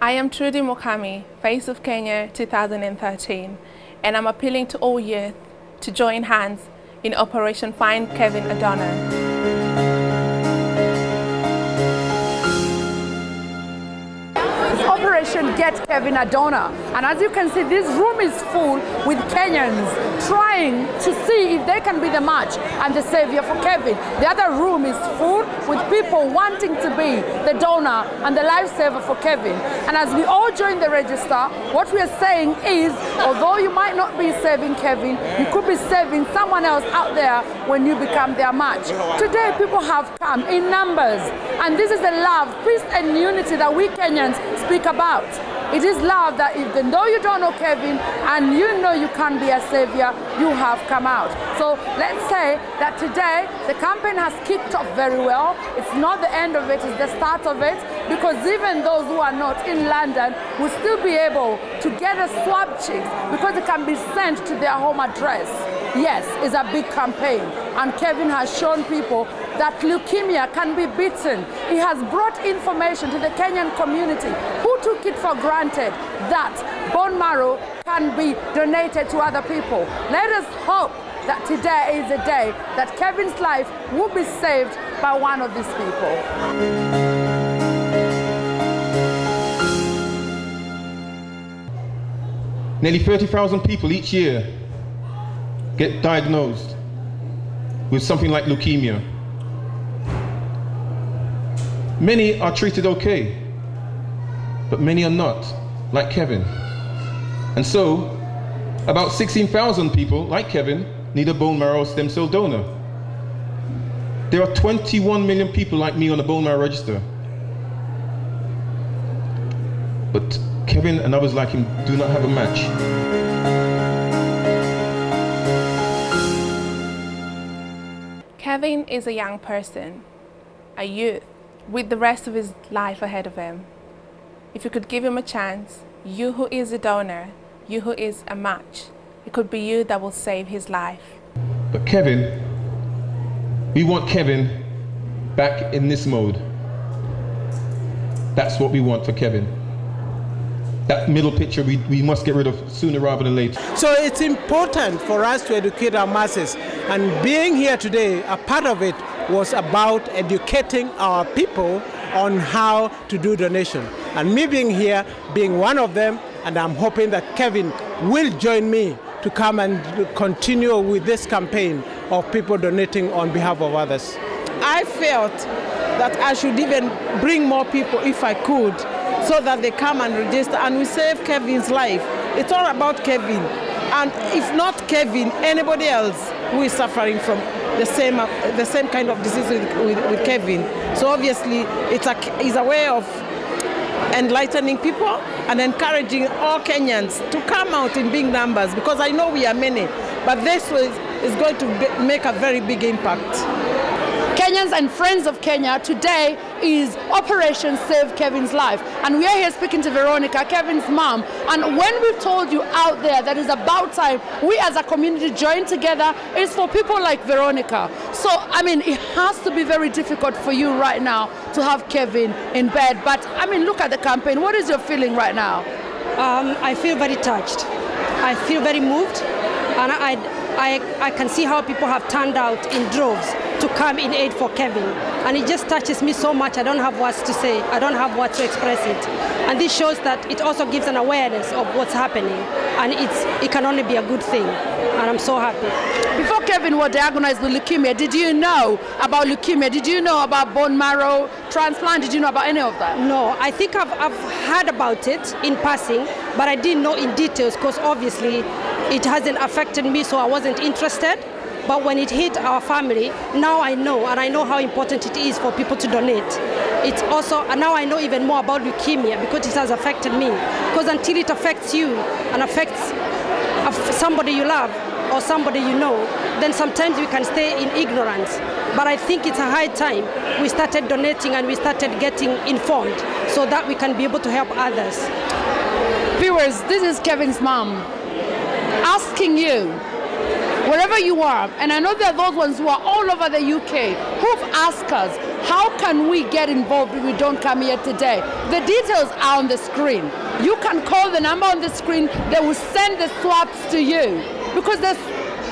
I am Trudy Mokami, Face of Kenya 2013, and I'm appealing to all youth to join hands in Operation Find Kevin a Donor. Operation Get Kevin a Donor, and as you can see, this room is full with Kenyans trying to see if they can be the match and the savior for Kevin. The other room is full with people wanting to be the donor and the lifesaver for Kevin. And as we all join the register, what we are saying is, although you might not be saving Kevin, you could be saving someone else out there when you become their match. Today people have come in numbers, and this is the love, peace and unity that we Kenyans speak about. It is love that even though you don't know Kevin and you know you can be a savior, you have come out. So let's say that today the campaign has kicked off very well. It's not the end of it, it's the start of it, because even those who are not in London will still be able to get a swab chip because it can be sent to their home address. Yes, it's a big campaign, and Kevin has shown people that leukemia can be beaten. He has brought information to the Kenyan community who took it for granted that bone marrow can be donated to other people. Let us hope that today is the day that Kevin's life will be saved by one of these people. Nearly 30,000 people each year get diagnosed with something like leukemia. Many are treated okay, but many are not, like Kevin. And so, about 16,000 people, like Kevin, need a bone marrow stem cell donor. There are 21 million people like me on the bone marrow register. But Kevin and others like him do not have a match. Kevin is a young person, a youth, with the rest of his life ahead of him. If you could give him a chance, you who is a donor, you who is a match, it could be you that will save his life. But Kevin, we want Kevin back in this mode. That's what we want for Kevin. That middle picture we must get rid of sooner rather than later. So it's important for us to educate our masses, and being here today, a part of it was about educating our people on how to do donation. And me being here, being one of them, and I'm hoping that Kevin will join me to come and continue with this campaign of people donating on behalf of others. I felt that I should even bring more people if I could, so that they come and register and we save Kevin's life. It's all about Kevin. And if not Kevin, anybody else who is suffering from the same kind of disease with Kevin. So obviously it's a way of enlightening people and encouraging all Kenyans to come out in big numbers, because I know we are many, but this is going to make a very big impact. Kenyans and friends of Kenya, today is Operation Save Kevin's Life. And we are here speaking to Veronica, Kevin's mom. And when we've told you out there that it's about time we as a community join together, it's for people like Veronica. So, I mean, it has to be very difficult for you right now to have Kevin in bed. But, I mean, look at the campaign. What is your feeling right now? I feel very touched. I feel very moved. And I can see how people have turned out in droves to come in aid for Kevin. And it just touches me so much, I don't have words to say, I don't have words to express it. And this shows that it also gives an awareness of what's happening. And it can only be a good thing. And I'm so happy. Before Kevin was diagnosed with leukemia, did you know about leukemia? Did you know about bone marrow transplant? Did you know about any of that? No, I think I've heard about it in passing, but I didn't know in details, because obviously it hasn't affected me, so I wasn't interested. But when it hit our family, now I know, and I know how important it is for people to donate. It's also, and now I know even more about leukemia, because it has affected me. Because until it affects you and affects somebody you love or somebody you know, then sometimes we can stay in ignorance. But I think it's a high time we started donating and we started getting informed, so that we can be able to help others. Viewers, this is Kevin's mom asking you, wherever you are, and I know there are those ones who are all over the UK who've asked us, how can we get involved if we don't come here today? The details are on the screen. You can call the number on the screen. They will send the swabs to you, because this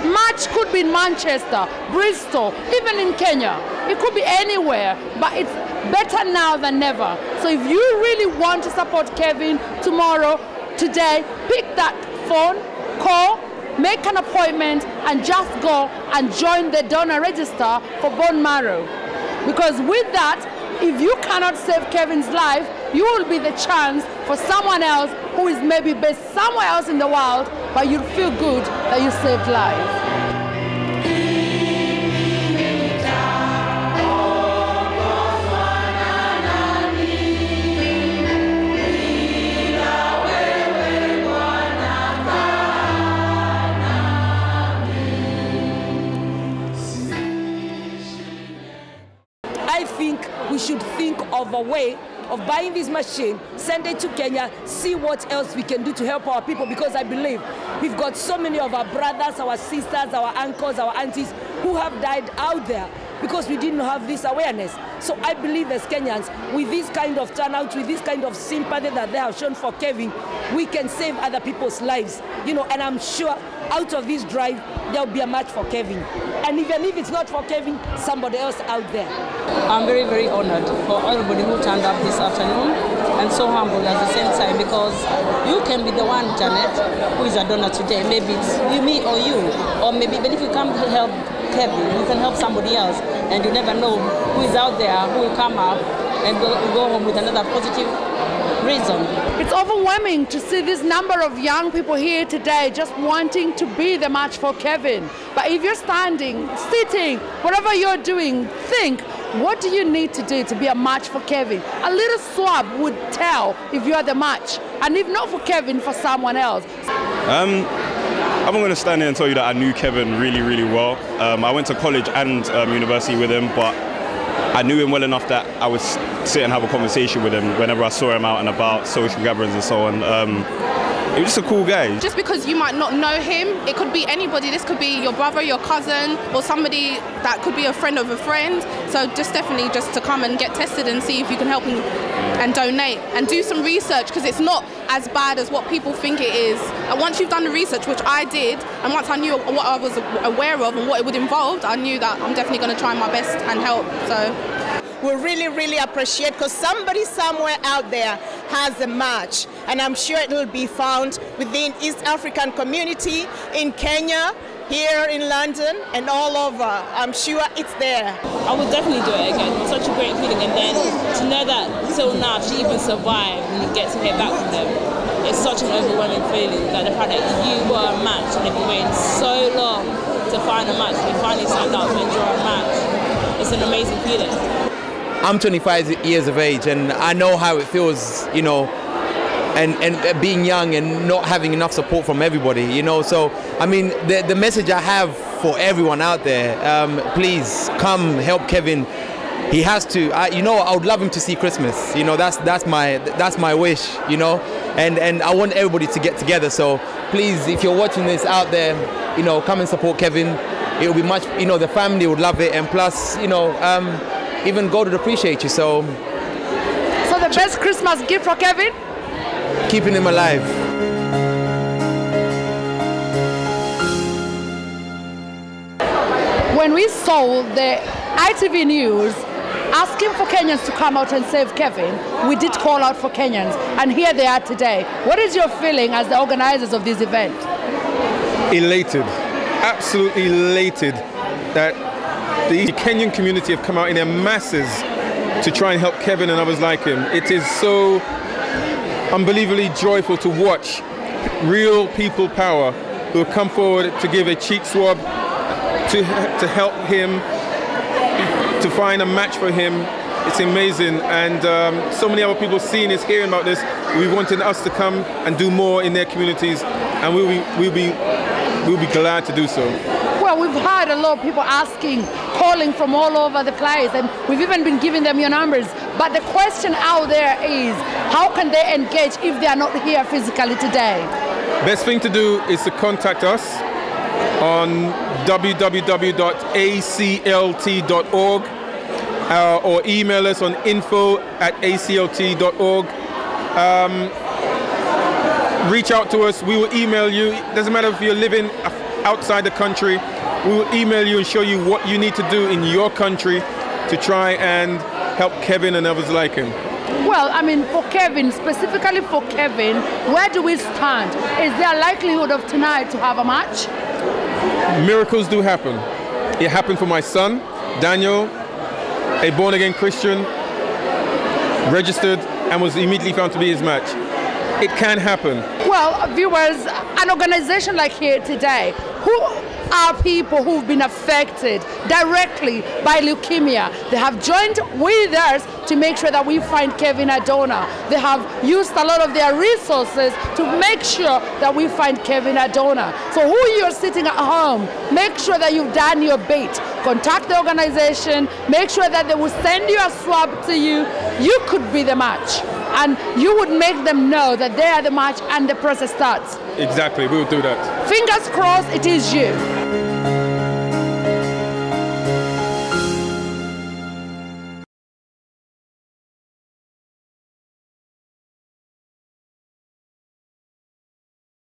match could be in Manchester, Bristol, even in Kenya. It could be anywhere, but it's better now than never. So if you really want to support Kevin tomorrow, today, pick that phone, call, make an appointment, and just go and join the donor register for bone marrow. Because with that, if you cannot save Kevin's life, you will be the chance for someone else who is maybe based somewhere else in the world, but you'll feel good that you saved life. I think we should think of a way of buying this machine, send it to Kenya, see what else we can do to help our people, because I believe we've got so many of our brothers, our sisters, our uncles, our aunties who have died out there because we didn't have this awareness. So I believe as Kenyans, with this kind of turnout, with this kind of sympathy that they have shown for Kevin, we can save other people's lives. You know, and I'm sure out of this drive, there'll be a match for Kevin. And even if it's not for Kevin, somebody else out there. I'm very, very honored for everybody who turned up this afternoon, and so humbled at the same time, because you can be the one, Janet, who is a donor today. Maybe it's you, me, or you. Or maybe even if you come to help Kevin, you can help somebody else, and you never know who is out there, who will come up and go home with another positive reason. It's overwhelming to see this number of young people here today just wanting to be the match for Kevin. But if you're standing, sitting, whatever you're doing, think, what do you need to do to be a match for Kevin? A little swab would tell if you are the match, and if not for Kevin, for someone else. I'm going to stand here and tell you that I knew Kevin really, really well. I went to college and university with him, but I knew him well enough that I would sit and have a conversation with him whenever I saw him out and about, social gatherings and so on. He was just a cool guy. Just because you might not know him, it could be anybody. This could be your brother, your cousin, or somebody that could be a friend of a friend. So just definitely just to come and get tested and see if you can help him and donate and do some research, because it's not as bad as what people think it is. And once you've done the research, which I did, and once I knew what I was aware of and what it would involve, I knew that I'm definitely going to try my best and help. So we really, really appreciate, because somebody somewhere out there has a match, and I'm sure it will be found within East African community, in Kenya, here in London, and all over. I'm sure it's there. I would definitely do it again. It's such a great feeling, and then to know that till now she even survived and you get to hear back from them. It's such an overwhelming feeling, that the fact that you were a match and you've been waiting so long to find a match, and you finally stand up and draw a match. It's an amazing feeling. I'm 25 years of age, and I know how it feels, you know, and being young and not having enough support from everybody, you know. So, I mean, the message I have for everyone out there, please come help Kevin. He has to. You know, I would love him to see Christmas. You know, that's my wish. You know, and I want everybody to get together. So, please, if you're watching this out there, you know, come and support Kevin. It will be much. You know, the family would love it, and plus, you know, even God would appreciate you. So the best Christmas gift for Kevin? Keeping him alive. When we saw the ITV News asking for Kenyans to come out and save Kevin, we did call out for Kenyans, and here they are today. What is your feeling as the organizers of this event? Elated, absolutely elated that the Kenyan community have come out in their masses to try and help Kevin and others like him. It is so unbelievably joyful to watch real people power who have come forward to give a cheek swab to help him, to find a match for him. It's amazing, and so many other people seeing this, hearing about this. We wanted us to come and do more in their communities, and we'll be glad to do so. Well, we've had a lot of people asking, calling from all over the place, and we've even been giving them your numbers. But the question out there is, how can they engage if they are not here physically today? Best thing to do is to contact us on www.aclt.org, or email us on info@aclt.org. Reach out to us. We will email you. It doesn't matter if you're living outside the country. We will email you and show you what you need to do in your country to try and help Kevin and others like him. Well, I mean, for Kevin, specifically for Kevin, where do we stand? Is there a likelihood of tonight to have a match? Miracles do happen. It happened for my son, Daniel, a born-again Christian, registered and was immediately found to be his match. It can happen. Well, viewers, an organization like here today, who are people who've been affected directly by leukemia. They have joined with us to make sure that we find Kevin a donor. They have used a lot of their resources to make sure that we find Kevin a donor. So who you're sitting at home, make sure that you've done your bit. Contact the organization, make sure that they will send you a swab to you. You could be the match. And you would make them know that they are the match and the process starts. Exactly, we'll do that. Fingers crossed it is you.